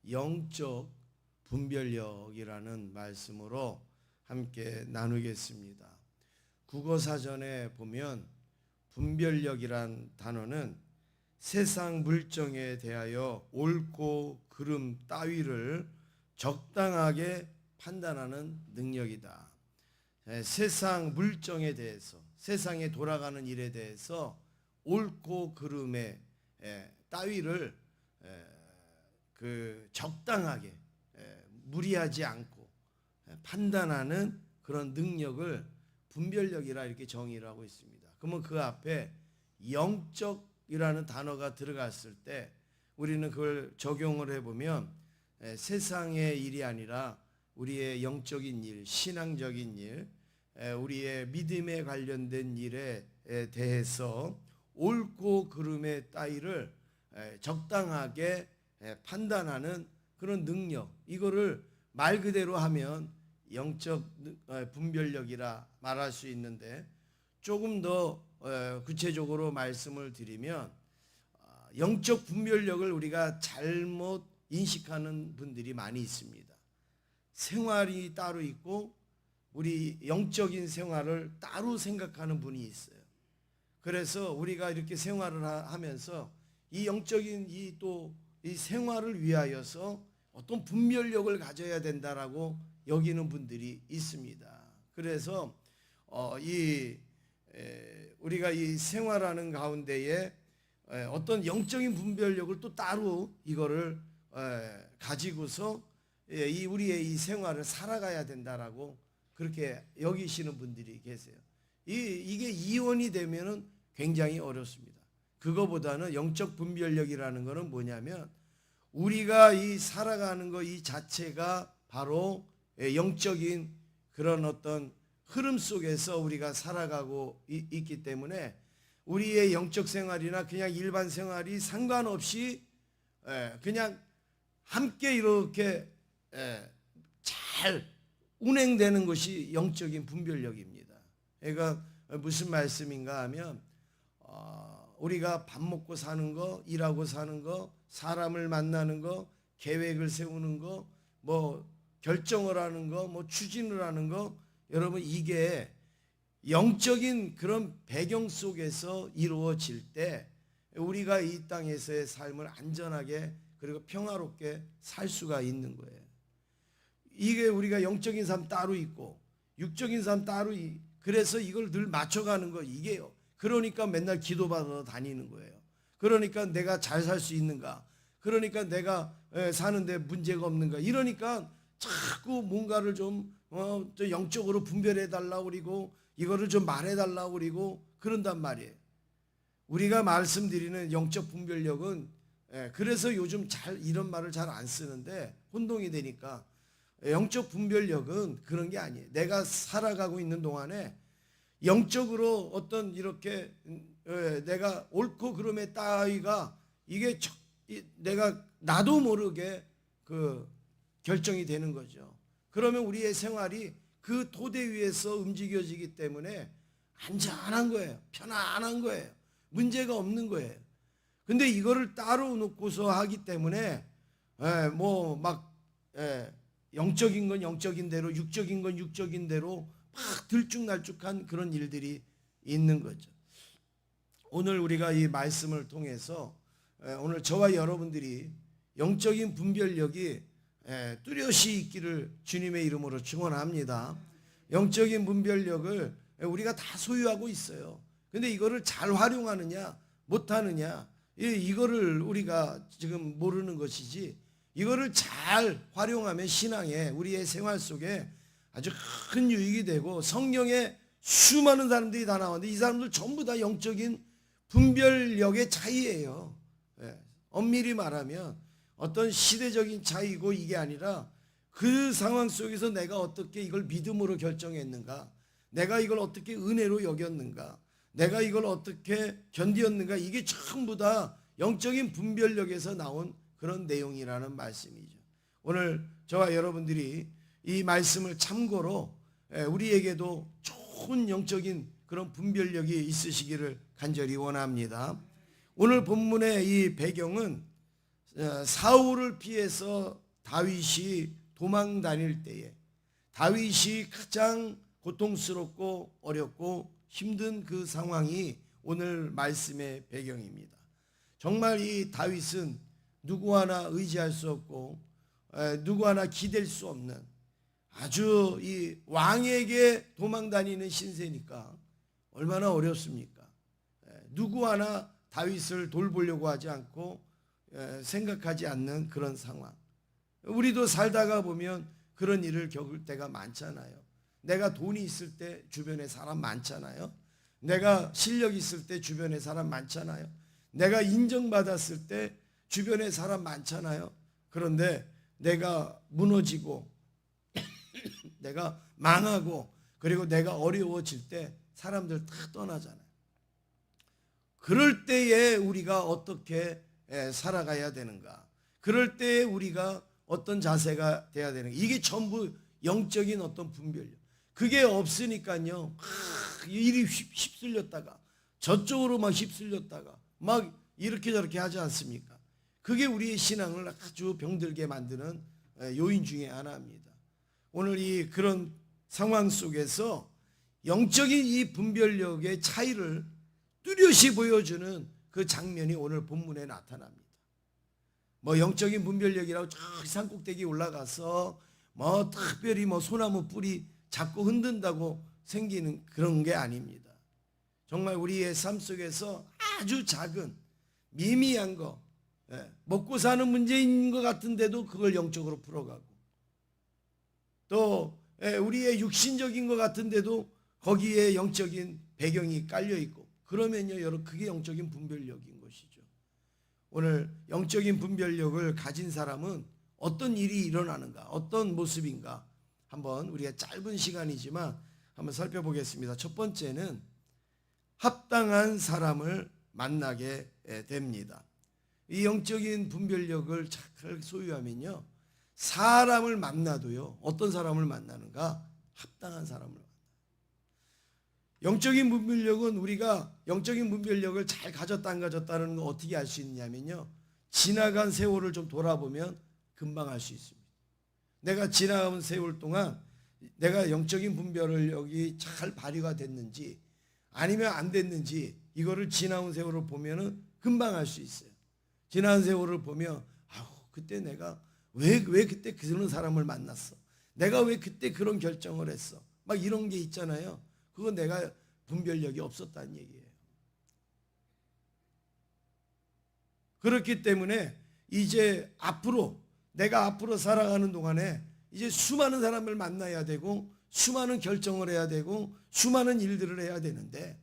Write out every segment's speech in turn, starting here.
영적 분별력이라는 말씀으로 함께 나누겠습니다. 국어사전에 보면 분별력이란 단어는 세상 물정에 대하여 옳고 그름 따위를 적당하게 판단하는 능력이다. 세상 물정에 대해서, 세상에 돌아가는 일에 대해서 옳고 그름의 따위를 적당하게 무리하지 않고 판단하는 그런 능력을 분별력이라 이렇게 정의를 하고 있습니다. 그러면 그 앞에 영적이라는 단어가 들어갔을 때 우리는 그걸 적용을 해보면 세상의 일이 아니라 우리의 영적인 일, 신앙적인 일, 우리의 믿음에 관련된 일에 대해서 옳고 그름의 따위를 적당하게 판단하는 그런 능력, 이거를 말 그대로 하면 영적 분별력이라 말할 수 있는데, 조금 더 구체적으로 말씀을 드리면 영적 분별력을 우리가 잘못 인식하는 분들이 많이 있습니다. 생활이 따로 있고 우리 영적인 생활을 따로 생각하는 분이 있어요. 그래서 우리가 이렇게 생활을 하면서 이 영적인 이 생활을 위하여서 어떤 분별력을 가져야 된다라고 여기는 분들이 있습니다. 그래서 우리가 이 생활하는 가운데에 어떤 영적인 분별력을 또 따로 이거를 가지고서 우리의 이 생활을 살아가야 된다라고 그렇게 여기시는 분들이 계세요. 이게 이원이 되면은 굉장히 어렵습니다. 그거보다는 영적 분별력이라는 것은 뭐냐면 우리가 이 살아가는 것 이 자체가 바로 영적인 그런 어떤 흐름 속에서 우리가 살아가고 있기 때문에 우리의 영적 생활이나 그냥 일반 생활이 상관없이 그냥 함께 이렇게 잘 운행되는 것이 영적인 분별력입니다. 그러니까 무슨 말씀인가 하면 우리가 밥 먹고 사는 거, 일하고 사는 거, 사람을 만나는 거, 계획을 세우는 거, 뭐 결정을 하는 거, 뭐 추진을 하는 거, 여러분 이게 영적인 그런 배경 속에서 이루어질 때 우리가 이 땅에서의 삶을 안전하게 그리고 평화롭게 살 수가 있는 거예요. 이게 우리가 영적인 삶 따로 있고 육적인 삶 따로 그래서 이걸 늘 맞춰가는 거 이게요. 그러니까 맨날 기도받아 다니는 거예요. 그러니까 내가 잘 살 수 있는가? 그러니까 내가 사는데 문제가 없는가? 이러니까 자꾸 뭔가를 좀 영적으로 분별해 달라고 그리고 이거를 좀 말해 달라고 그리고 그런단 말이에요. 우리가 말씀드리는 영적 분별력은 그래서 요즘 이런 말을 잘 안 쓰는데 혼동이 되니까 영적 분별력은 그런 게 아니에요. 내가 살아가고 있는 동안에 영적으로 어떤 이렇게 내가 옳고 그름의 따위가 이게 내가 나도 모르게 결정이 되는 거죠. 그러면 우리의 생활이 그 토대 위에서 움직여지기 때문에 안전한 거예요. 편안한 거예요. 문제가 없는 거예요. 근데 이거를 따로 놓고서 하기 때문에 영적인 건 영적인 대로, 육적인 건 육적인 대로 막 들쭉날쭉한 그런 일들이 있는 거죠. 오늘 우리가 이 말씀을 통해서 오늘 저와 여러분들이 영적인 분별력이 뚜렷이 있기를 주님의 이름으로 축원합니다. 영적인 분별력을 우리가 다 소유하고 있어요. 근데 이거를 잘 활용하느냐 못하느냐 이거를 우리가 지금 모르는 것이지, 이거를 잘 활용하면 신앙에 우리의 생활 속에 아주 큰 유익이 되고 성경에 수많은 사람들이 다 나왔는데 이 사람들 전부 다 영적인 분별력의 차이예요. 엄밀히 말하면 어떤 시대적인 차이고 이게 아니라 그 상황 속에서 내가 어떻게 이걸 믿음으로 결정했는가, 내가 이걸 어떻게 은혜로 여겼는가, 내가 이걸 어떻게 견디었는가, 이게 전부 다 영적인 분별력에서 나온 그런 내용이라는 말씀이죠. 오늘 저와 여러분들이 이 말씀을 참고로 우리에게도 좋은 영적인 그런 분별력이 있으시기를 간절히 원합니다. 오늘 본문의 이 배경은 사울을 피해서 다윗이 도망 다닐 때에 다윗이 가장 고통스럽고 어렵고 힘든 그 상황이 오늘 말씀의 배경입니다. 정말 이 다윗은 누구 하나 의지할 수 없고 누구 하나 기댈 수 없는 아주 이 왕에게 도망 다니는 신세니까 얼마나 어렵습니까? 누구 하나 다윗을 돌보려고 하지 않고 생각하지 않는 그런 상황. 우리도 살다가 보면 그런 일을 겪을 때가 많잖아요. 내가 돈이 있을 때 주변에 사람 많잖아요. 내가 실력 있을 때 주변에 사람 많잖아요. 내가 인정받았을 때 주변에 사람 많잖아요. 그런데 내가 무너지고 내가 망하고 그리고 내가 어려워질 때 사람들 다 떠나잖아요. 그럴 때에 우리가 어떻게 살아가야 되는가? 그럴 때에 우리가 어떤 자세가 돼야 되는가? 이게 전부 영적인 어떤 분별력. 그게 없으니까요. 일이 휩쓸렸다가 저쪽으로 막 휩쓸렸다가 막 이렇게 저렇게 하지 않습니까? 그게 우리의 신앙을 아주 병들게 만드는 요인 중에 하나입니다. 오늘 이 그런 상황 속에서 영적인 이 분별력의 차이를 뚜렷이 보여주는 그 장면이 오늘 본문에 나타납니다. 뭐 영적인 분별력이라고 저 산꼭대기 올라가서 뭐 특별히 뭐 소나무 뿌리 잡고 흔든다고 생기는 그런 게 아닙니다. 정말 우리의 삶 속에서 아주 작은 미미한 거, 먹고 사는 문제인 것 같은데도 그걸 영적으로 풀어가고 또 우리의 육신적인 것 같은데도 거기에 영적인 배경이 깔려 있고 그러면요 여러분 그게 영적인 분별력인 것이죠. 오늘 영적인 분별력을 가진 사람은 어떤 일이 일어나는가 어떤 모습인가 한번 우리가 짧은 시간이지만 한번 살펴보겠습니다. 첫 번째는 합당한 사람을 만나게 됩니다. 이 영적인 분별력을 잘 소유하면요 사람을 만나도요 어떤 사람을 만나는가 합당한 사람을 만나요. 영적인 분별력은 우리가 영적인 분별력을 잘 가졌다 안 가졌다는 거 어떻게 알 수 있냐면요 지나간 세월을 좀 돌아보면 금방 알 수 있습니다. 내가 지나간 세월 동안 내가 영적인 분별력이 잘 발휘가 됐는지 아니면 안 됐는지 이거를 지나온 세월을 보면은 금방 알 수 있어요. 지난 세월을 보면 그때 내가 왜 그때 그런 사람을 만났어? 내가 왜 그때 그런 결정을 했어? 막 이런 게 있잖아요. 그건 내가 분별력이 없었다는 얘기예요. 그렇기 때문에 이제 내가 앞으로 살아가는 동안에 이제 수많은 사람을 만나야 되고 수많은 결정을 해야 되고 수많은 일들을 해야 되는데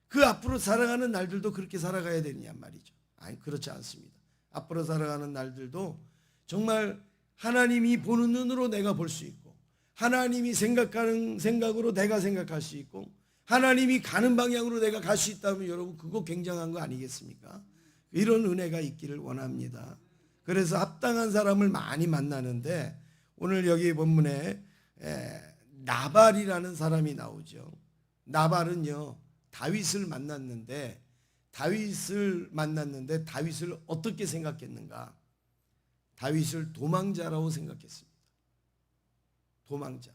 그 앞으로 살아가는 날들도 그렇게 살아가야 되느냐 말이죠. 아니 그렇지 않습니다. 앞으로 살아가는 날들도 정말 하나님이 보는 눈으로 내가 볼 수 있고 하나님이 생각하는 생각으로 내가 생각할 수 있고 하나님이 가는 방향으로 내가 갈 수 있다면 여러분 그거 굉장한 거 아니겠습니까? 이런 은혜가 있기를 원합니다. 그래서 합당한 사람을 많이 만나는데 오늘 여기 본문에 나발이라는 사람이 나오죠. 나발은요 다윗을 만났는데 다윗을 어떻게 생각했는가? 다윗을 도망자라고 생각했습니다. 도망자.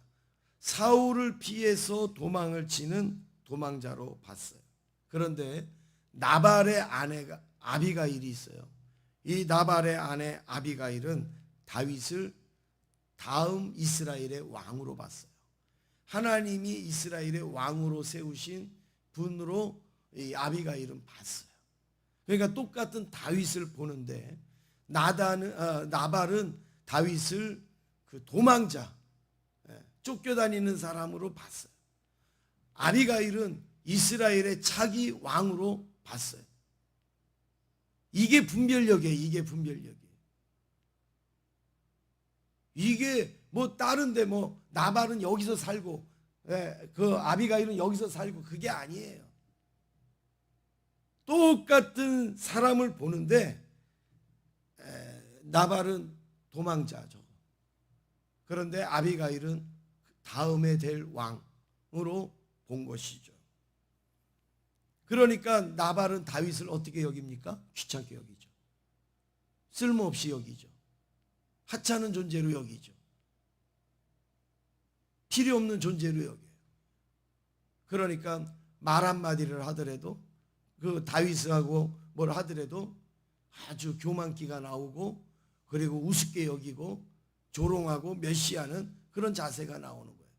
사울을 피해서 도망을 치는 도망자로 봤어요. 그런데 나발의 아내가 아비가일이 있어요. 이 나발의 아내 아비가일은 다윗을 다음 이스라엘의 왕으로 봤어요. 하나님이 이스라엘의 왕으로 세우신 분으로 이 아비가일은 봤어요. 그러니까 똑같은 다윗을 보는데 나발은 다윗을 그 도망자, 쫓겨다니는 사람으로 봤어요. 아비가일은 이스라엘의 차기 왕으로 봤어요. 이게 분별력이에요. 이게 뭐 다른데 뭐 나발은 여기서 살고 그 아비가일은 여기서 살고 그게 아니에요. 똑같은 사람을 보는데 나발은 도망자죠. 그런데 아비가일은 다음에 될 왕으로 본 것이죠. 그러니까 나발은 다윗을 어떻게 여깁니까? 귀찮게 여기죠. 쓸모없이 여기죠. 하찮은 존재로 여기죠. 필요 없는 존재로 여겨요. 그러니까 말 한마디를 하더라도 그 다윗하고 뭘 하더라도 아주 교만기가 나오고 그리고 우습게 여기고 조롱하고 멸시하는 그런 자세가 나오는 거예요.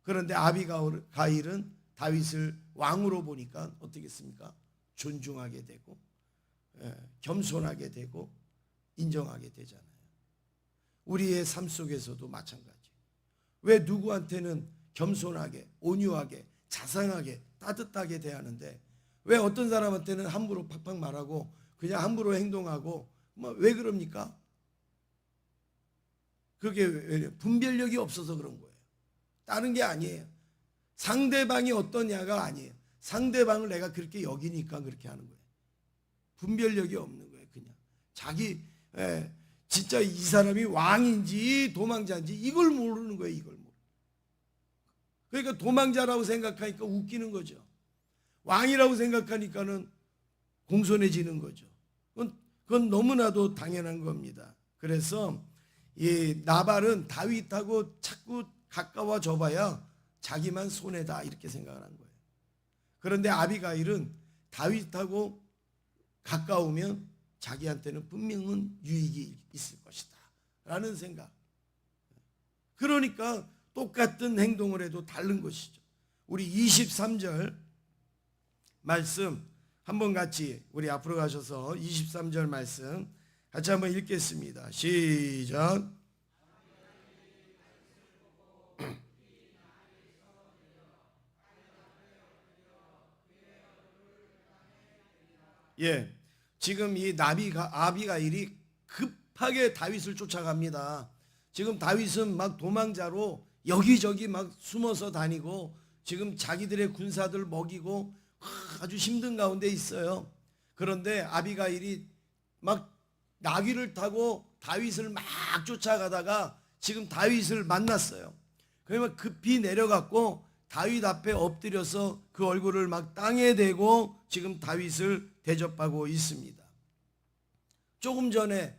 그런데 아비가일은 다윗을 왕으로 보니까 어떻겠습니까? 존중하게 되고 겸손하게 되고 인정하게 되잖아요. 우리의 삶 속에서도 마찬가지. 왜 누구한테는 겸손하게 온유하게 자상하게 따뜻하게 대하는데 왜 어떤 사람한테는 함부로 팍팍 말하고 그냥 함부로 행동하고 왜 그럽니까? 그게 분별력이 없어서 그런 거예요. 다른 게 아니에요. 상대방이 어떠냐가 아니에요. 상대방을 내가 그렇게 여기니까 그렇게 하는 거예요. 분별력이 없는 거예요. 그냥 자기 진짜 이 사람이 왕인지 도망자인지 이걸 모르는 거예요. 이걸 모르는. 그러니까 도망자라고 생각하니까 웃기는 거죠. 왕이라고 생각하니까는 공손해지는 거죠. 그건 너무나도 당연한 겁니다. 그래서 이 나발은 다윗하고 자꾸 가까워져 봐야 자기만 손해다 이렇게 생각을 한 거예요. 그런데 아비가일은 다윗하고 가까우면 자기한테는 분명한 유익이 있을 것이다 라는 생각. 그러니까 똑같은 행동을 해도 다른 것이죠. 우리 23절 말씀 한번 같이 우리 앞으로 가셔서 23절 말씀 같이 한번 읽겠습니다. 시작. 예, 지금 이 아비가일이 급하게 다윗을 쫓아갑니다. 지금 다윗은 막 도망자로 여기저기 막 숨어서 다니고 지금 자기들의 군사들 먹이고 아주 힘든 가운데 있어요. 그런데 아비가일이 막 나귀를 타고 다윗을 막 쫓아가다가 지금 다윗을 만났어요. 그러면 급히 내려갔고 다윗 앞에 엎드려서 그 얼굴을 막 땅에 대고 지금 다윗을 대접하고 있습니다. 조금 전에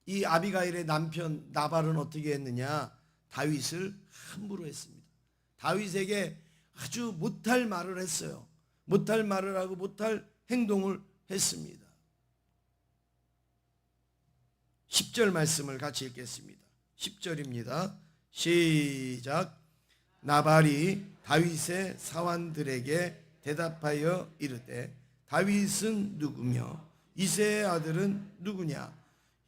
이 아비가일의 남편 나발은 어떻게 했느냐? 다윗을 함부로 했습니다. 다윗에게 아주 못할 말을 했어요. 못할 말을 하고 못할 행동을 했습니다. 10절 말씀을 같이 읽겠습니다. 10절입니다. 시작. 나발이 다윗의 사환들에게 대답하여 이르되 다윗은 누구며 이새의 아들은 누구냐?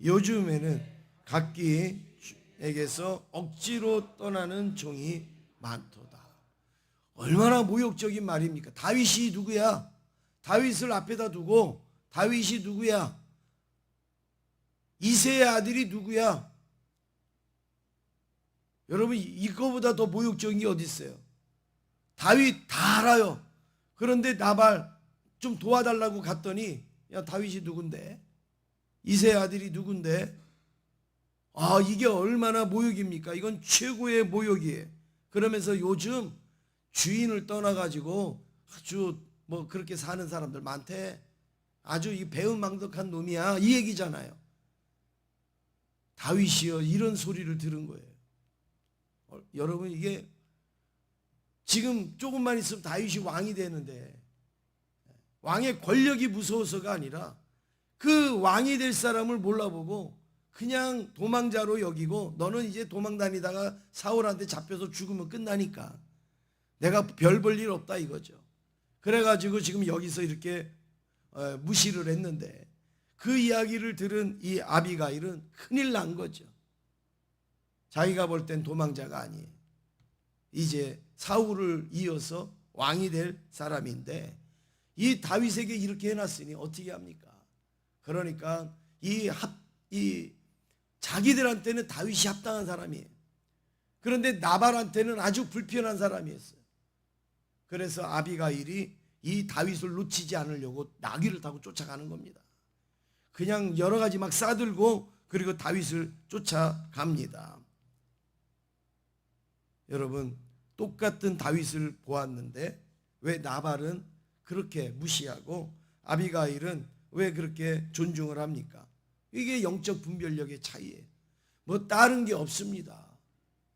요즘에는 각기에게서 억지로 떠나는 종이 많도다. 얼마나 모욕적인 말입니까? 다윗이 누구야? 다윗을 앞에다 두고 다윗이 누구야? 이새의 아들이 누구야? 여러분 이거보다 더 모욕적인 게 어디 있어요? 다윗 다 알아요. 그런데 나발 좀 도와달라고 갔더니 야 다윗이 누군데? 이새의 아들이 누군데? 아 이게 얼마나 모욕입니까? 이건 최고의 모욕이에요. 그러면서 요즘 주인을 떠나가지고 아주 뭐 그렇게 사는 사람들 많대. 아주 이 배은망덕한 놈이야 이 얘기잖아요. 다윗이요 이런 소리를 들은 거예요. 여러분 이게 지금 조금만 있으면 다윗이 왕이 되는데 왕의 권력이 무서워서가 아니라 그 왕이 될 사람을 몰라보고 그냥 도망자로 여기고 너는 이제 도망 다니다가 사울한테 잡혀서 죽으면 끝나니까 내가 별 볼 일 없다 이거죠. 그래가지고 지금 여기서 이렇게 무시를 했는데 그 이야기를 들은 이 아비가일은 큰일 난 거죠. 자기가 볼 땐 도망자가 아니에요. 이제 사울을 이어서 왕이 될 사람인데 이 다윗에게 이렇게 해놨으니 어떻게 합니까? 그러니까 이 자기들한테는 다윗이 합당한 사람이에요. 그런데 나발한테는 아주 불편한 사람이었어요. 그래서 아비가일이 이 다윗을 놓치지 않으려고 나귀를 타고 쫓아가는 겁니다. 그냥 여러 가지 막 싸들고 그리고 다윗을 쫓아갑니다. 여러분 똑같은 다윗을 보았는데 왜 나발은 그렇게 무시하고 아비가일은 왜 그렇게 존중을 합니까? 이게 영적 분별력의 차이예요. 뭐 다른 게 없습니다.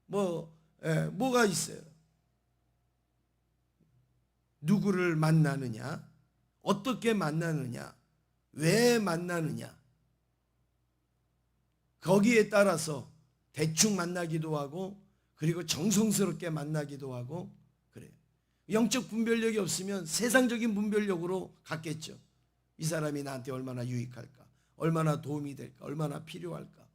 뭐가 있어요? 누구를 만나느냐, 어떻게 만나느냐, 왜 만나느냐, 거기에 따라서 대충 만나기도 하고 그리고 정성스럽게 만나기도 하고 그래요. 영적 분별력이 없으면 세상적인 분별력으로 갔겠죠. 이 사람이 나한테 얼마나 유익할까, 얼마나 도움이 될까, 얼마나 필요할까.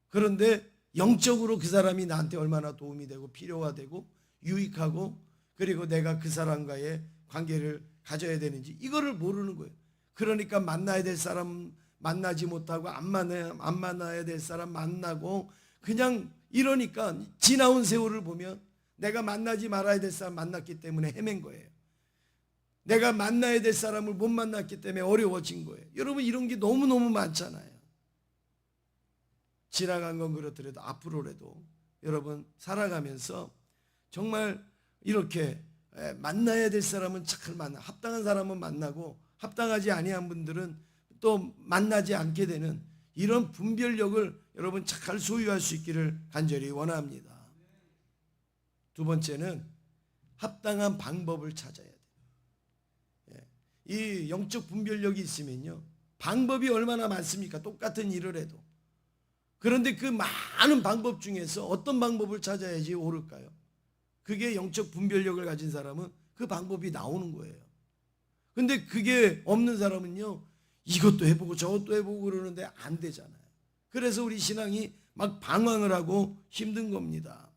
그런데 영적으로 그 사람이 나한테 얼마나 도움이 되고 필요가 되고 유익하고 그리고 내가 그 사람과의 관계를 가져야 되는지 이거를 모르는 거예요. 그러니까 만나야 될 사람 만나지 못하고 안 만나야 될 사람 만나고 그냥 이러니까 지나온 세월을 보면 내가 만나지 말아야 될 사람 만났기 때문에 헤맨 거예요. 내가 만나야 될 사람을 못 만났기 때문에 어려워진 거예요. 여러분 이런 게 너무너무 많잖아요. 지나간 건 그렇더라도 앞으로라도 여러분 살아가면서 정말 이렇게 만나야 될 사람은 잘 만나, 합당한 사람은 만나고 합당하지 아니한 분들은 또 만나지 않게 되는 이런 분별력을 여러분 잘 소유할 수 있기를 간절히 원합니다. 두 번째는 합당한 방법을 찾아야 돼요. 이 영적 분별력이 있으면요, 방법이 얼마나 많습니까? 똑같은 일을 해도. 그런데 그 많은 방법 중에서 어떤 방법을 찾아야지 옳을까요? 그게 영적 분별력을 가진 사람은 그 방법이 나오는 거예요. 근데 그게 없는 사람은요, 이것도 해보고 저것도 해보고 그러는데 안 되잖아요. 그래서 우리 신앙이 막 방황을 하고 힘든 겁니다.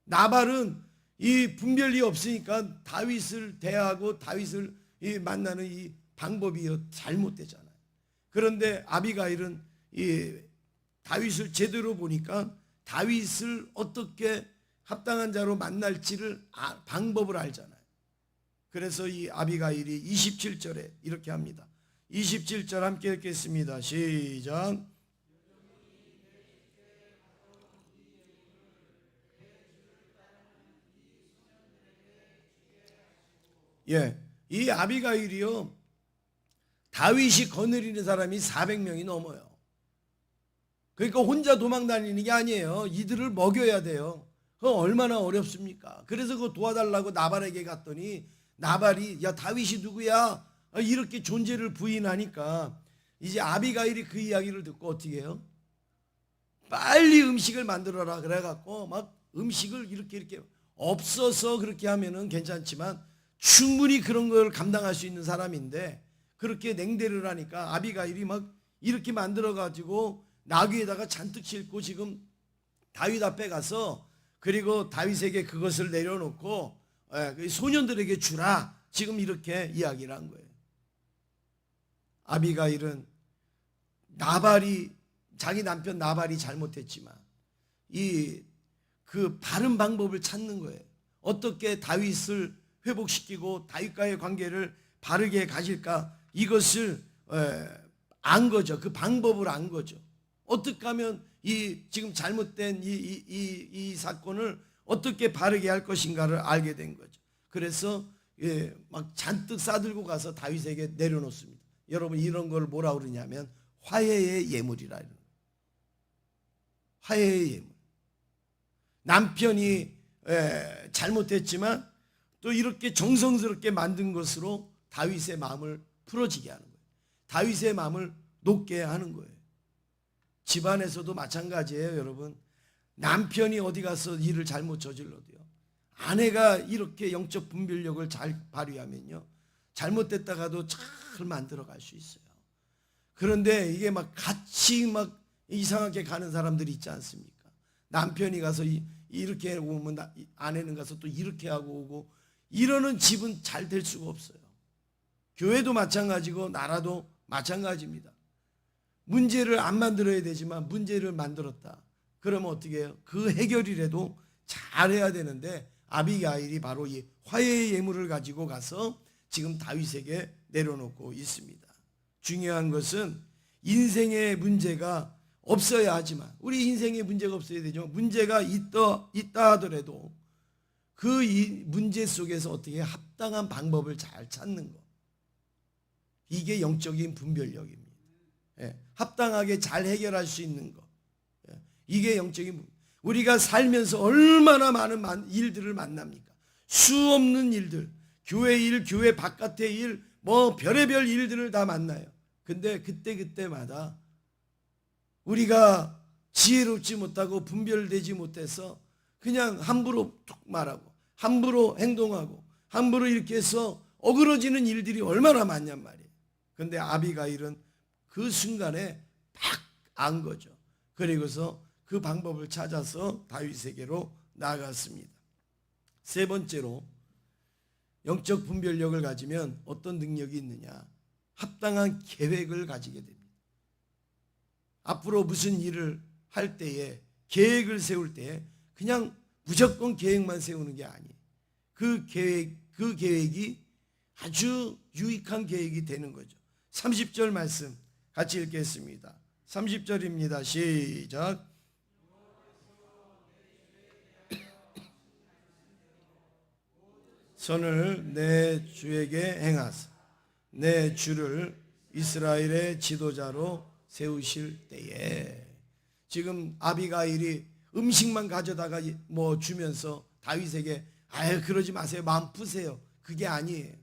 나발은 이 분별이 없으니까 다윗을 대하고 다윗을 만나는 이 방법이 잘못되잖아요. 그런데 아비가일은 이 다윗을 제대로 보니까 다윗을 어떻게 합당한 자로 만날지를 방법을 알잖아요. 그래서 이 아비가일이 27절에 이렇게 합니다. 27절 함께 읽겠습니다. 시작. 이 아비가일이요, 다윗이 거느리는 사람이 400명이 넘어요. 그러니까 혼자 도망 다니는 게 아니에요. 이들을 먹여야 돼요. 그거 얼마나 어렵습니까? 그래서 그거 도와달라고 나발에게 갔더니 나발이 야 다윗이 누구야? 이렇게 존재를 부인하니까 이제 아비가일이 그 이야기를 듣고 어떻게 해요? 빨리 음식을 만들어라 그래갖고 막 음식을 이렇게 없어서 그렇게 하면은 괜찮지만 충분히 그런 걸 감당할 수 있는 사람인데 그렇게 냉대를 하니까 아비가일이 막 이렇게 만들어가지고 나귀에다가 잔뜩 싣고 지금 다윗 앞에 가서 그리고 다윗에게 그것을 내려놓고 소년들에게 주라 지금 이렇게 이야기를 한 거예요. 아비가일은 자기 남편 나발이 잘못했지만 그 바른 방법을 찾는 거예요. 어떻게 다윗을 회복시키고 다윗과의 관계를 바르게 가질까 이것을 안 거죠. 그 방법을 안 거죠. 어떻게 하면 지금 잘못된 이 사건을 어떻게 바르게 할 것인가를 알게 된 거죠. 그래서 막 잔뜩 싸들고 가서 다윗에게 내려놓습니다. 여러분 이런 걸 뭐라 그러냐면 화해의 예물이라 이러는 거예요. 화해의 예물. 남편이 잘못했지만 또 이렇게 정성스럽게 만든 것으로 다윗의 마음을 풀어지게 하는 거예요. 다윗의 마음을 녹게 하는 거예요. 집안에서도 마찬가지예요, 여러분. 남편이 어디 가서 일을 잘못 저질러도요, 아내가 이렇게 영적 분별력을 잘 발휘하면요, 잘못됐다가도 잘 만들어 갈 수 있어요. 그런데 이게 막 같이 막 이상하게 가는 사람들이 있지 않습니까? 남편이 가서 이렇게 오면 아내는 가서 또 이렇게 하고 오고 이러는 집은 잘 될 수가 없어요. 교회도 마찬가지고 나라도 마찬가지입니다. 문제를 안 만들어야 되지만 문제를 만들었다. 그러면 어떻게 해요? 그 해결이라도 잘해야 되는데 아비가일이 바로 이 화해의 예물을 가지고 가서 지금 다윗에게 내려놓고 있습니다. 중요한 것은 인생의 문제가 없어야 하지만 우리 인생에 문제가 없어야 되죠. 문제가 있다 하더라도 그 문제 속에서 어떻게 합당한 방법을 잘 찾는 것. 이게 영적인 분별력입니다. 예, 합당하게 잘 해결할 수 있는 것. 예, 이게 영적인 우리가 살면서 얼마나 많은 일들을 만납니까? 수 없는 일들, 교회 일, 교회 바깥의 일, 뭐 별의별 일들을 다 만나요. 근데 그때마다 우리가 지혜롭지 못하고 분별되지 못해서 그냥 함부로 툭 말하고 함부로 행동하고 함부로 이렇게 해서 어그러지는 일들이 얼마나 많냔 말이에요. 근데 아비가일은 그 순간에 팍 안 거죠. 그리고서 그 방법을 찾아서 다윗에게로 나아갔습니다. 세 번째로 영적 분별력을 가지면 어떤 능력이 있느냐? 합당한 계획을 가지게 됩니다. 앞으로 무슨 일을 할 때에 계획을 세울 때에 그냥 무조건 계획만 세우는 게 아니에요. 그 계획이 아주 유익한 계획이 되는 거죠. 30절 말씀 같이 읽겠습니다. 30절입니다. 시작. 선을 내 주에게 행하사 내 주를 이스라엘의 지도자로 세우실 때에, 지금 아비가일이 음식만 가져다가 뭐 주면서 다윗에게 아유 그러지 마세요, 마음 푸세요, 그게 아니에요.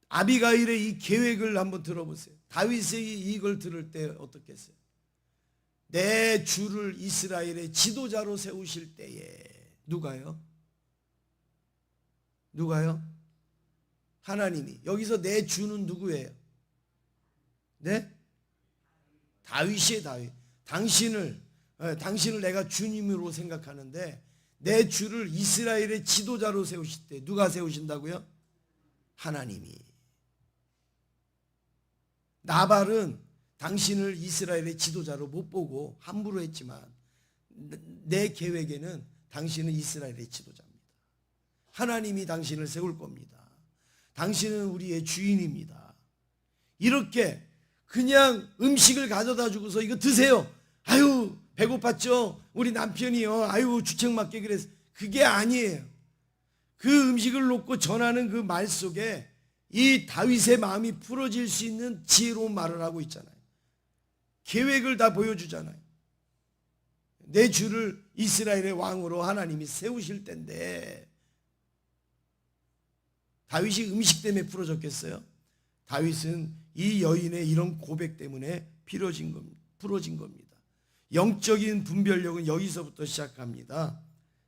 아비가일의 이 계획을 한번 들어보세요. 다윗이 이걸 들을 때 어떻겠어요? 내 주를 이스라엘의 지도자로 세우실 때에, 누가요? 하나님이. 여기서 내 주는 누구예요? 네? 다윗이에요. 다윗. 당신을 내가 주님으로 생각하는데 내 주를 이스라엘의 지도자로 세우실 때 누가 세우신다고요? 하나님이. 나발은 당신을 이스라엘의 지도자로 못 보고 함부로 했지만 내 계획에는 당신은 이스라엘의 지도자입니다. 하나님이 당신을 세울 겁니다. 당신은 우리의 주인입니다. 이렇게 그냥 음식을 가져다 주고서 이거 드세요. 아유 배고팠죠? 우리 남편이요. 아유 주책 맞게 그래서. 그게 아니에요. 그 음식을 놓고 전하는 그 말 속에 이 다윗의 마음이 풀어질 수 있는 지혜로운 말을 하고 있잖아요. 계획을 다 보여주잖아요. 내 주를 이스라엘의 왕으로 하나님이 세우실 텐데, 다윗이 음식 때문에 풀어졌겠어요? 다윗은 이 여인의 이런 고백 때문에 풀어진 겁니다. 영적인 분별력은 여기서부터 시작합니다.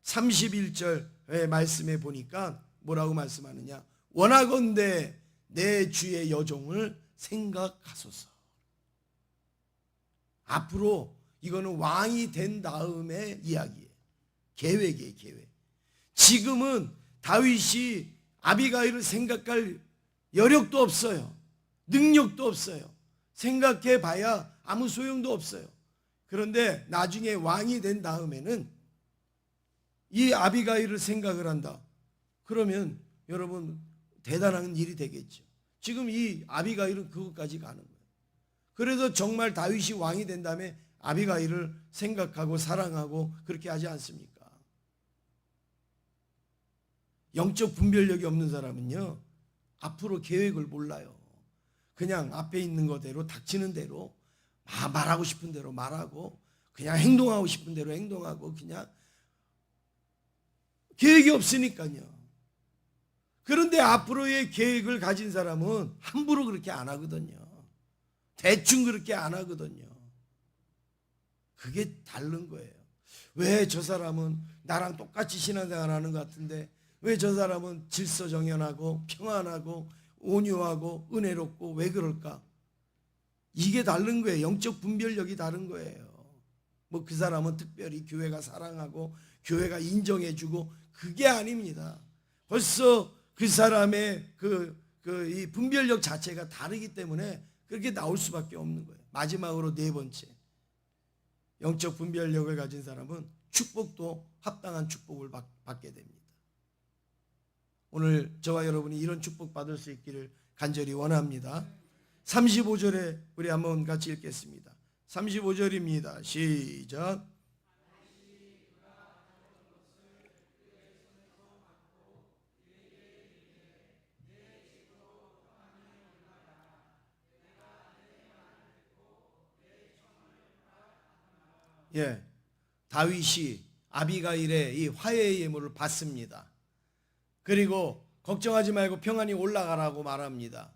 31절 말씀에 보니까 뭐라고 말씀하느냐? 원하건대 내 주의 여종을 생각하소서. 앞으로 이거는 왕이 된 다음의 이야기예요. 계획이에요, 계획. 지금은 다윗이 아비가일을 생각할 여력도 없어요. 능력도 없어요. 생각해 봐야 아무 소용도 없어요. 그런데 나중에 왕이 된 다음에는 이 아비가일을 생각을 한다. 그러면 여러분 대단한 일이 되겠죠. 지금 이 아비가일은 그것까지 가는 거예요. 그래서 정말 다윗이 왕이 된 다음에 아비가일을 생각하고 사랑하고 그렇게 하지 않습니까? 영적 분별력이 없는 사람은요, 앞으로 계획을 몰라요. 그냥 앞에 있는 거대로 닥치는 대로 말하고 싶은 대로 말하고 그냥 행동하고 싶은 대로 행동하고 그냥 계획이 없으니까요. 그런데 앞으로의 계획을 가진 사람은 함부로 그렇게 안 하거든요. 대충 그렇게 안 하거든요. 그게 다른 거예요. 왜 저 사람은 나랑 똑같이 신앙생활하는 것 같은데 왜 저 사람은 질서정연하고 평안하고 온유하고 은혜롭고 왜 그럴까? 이게 다른 거예요. 영적 분별력이 다른 거예요. 뭐 그 사람은 특별히 교회가 사랑하고 교회가 인정해주고 그게 아닙니다. 벌써 그 사람의 이 분별력 자체가 다르기 때문에 그렇게 나올 수밖에 없는 거예요. 마지막으로 네 번째, 영적 분별력을 가진 사람은 축복도 합당한 축복을 받게 됩니다. 오늘 저와 여러분이 이런 축복 받을 수 있기를 간절히 원합니다. 35절에 우리 한번 같이 읽겠습니다. 35절입니다. 시작. 예, 다윗이 아비가일의 이 화해의 예물을 받습니다. 그리고 걱정하지 말고 평안히 올라가라고 말합니다.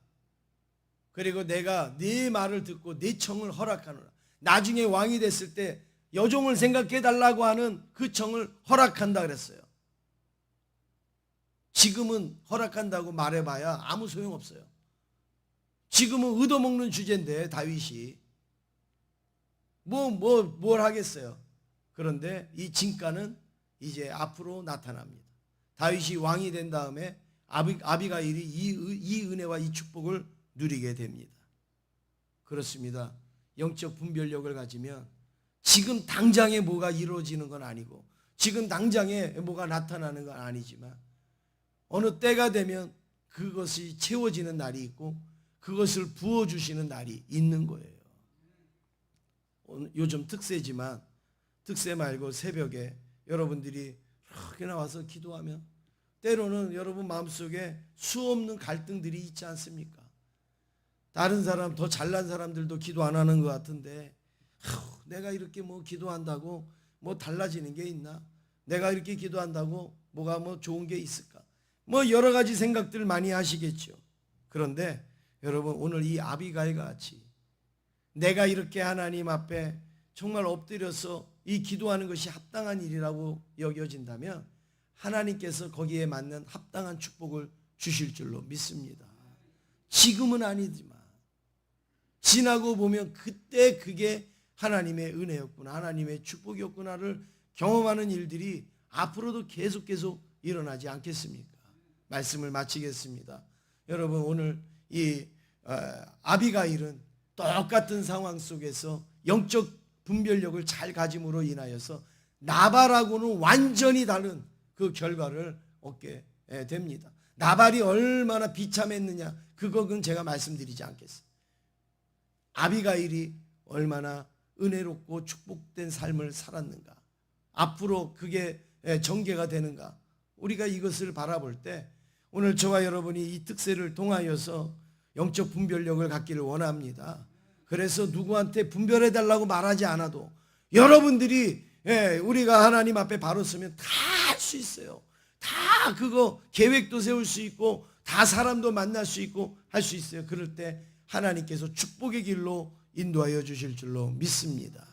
그리고 내가 네 말을 듣고 네 청을 허락하노라. 나중에 왕이 됐을 때 여종을 생각해 달라고 하는 그 청을 허락한다 그랬어요. 지금은 허락한다고 말해봐야 아무 소용없어요. 지금은 얻어먹는 주제인데 다윗이 뭘 하겠어요. 그런데 이 진가는 이제 앞으로 나타납니다. 다윗이 왕이 된 다음에 아비가일이 이 은혜와 이 축복을 누리게 됩니다. 그렇습니다. 영적 분별력을 가지면 지금 당장에 뭐가 이루어지는 건 아니고 지금 당장에 뭐가 나타나는 건 아니지만 어느 때가 되면 그것이 채워지는 날이 있고 그것을 부어주시는 날이 있는 거예요. 요즘 특세지만 특세 말고 새벽에 여러분들이 이렇게 나와서 기도하면 때로는 여러분 마음속에 수없는 갈등들이 있지 않습니까? 다른 사람, 더 잘난 사람들도 기도 안 하는 것 같은데 내가 이렇게 뭐 기도한다고 뭐 달라지는 게 있나? 내가 이렇게 기도한다고 뭐가 뭐 좋은 게 있을까? 뭐 여러 가지 생각들 많이 하시겠죠. 그런데 여러분 오늘 이 아비가일과 같이 내가 이렇게 하나님 앞에 정말 엎드려서 이 기도하는 것이 합당한 일이라고 여겨진다면 하나님께서 거기에 맞는 합당한 축복을 주실 줄로 믿습니다. 지금은 아니지만 지나고 보면 그때 그게 하나님의 은혜였구나, 하나님의 축복이었구나를 경험하는 일들이 앞으로도 계속 일어나지 않겠습니까? 말씀을 마치겠습니다. 여러분 오늘 이 아비가일은 똑같은 상황 속에서 영적 분별력을 잘 가짐으로 인하여서 나발하고는 완전히 다른 그 결과를 얻게 됩니다. 나발이 얼마나 비참했느냐 그건 제가 말씀드리지 않겠습니다. 아비가일이 얼마나 은혜롭고 축복된 삶을 살았는가, 앞으로 그게 전개가 되는가, 우리가 이것을 바라볼 때 오늘 저와 여러분이 이 특세를 통하여서 영적 분별력을 갖기를 원합니다. 그래서 누구한테 분별해달라고 말하지 않아도 여러분들이 우리가 하나님 앞에 바로 서면 다 할 수 있어요. 다 그거 계획도 세울 수 있고 다 사람도 만날 수 있고 할 수 있어요. 그럴 때 하나님께서 축복의 길로 인도하여 주실 줄로 믿습니다.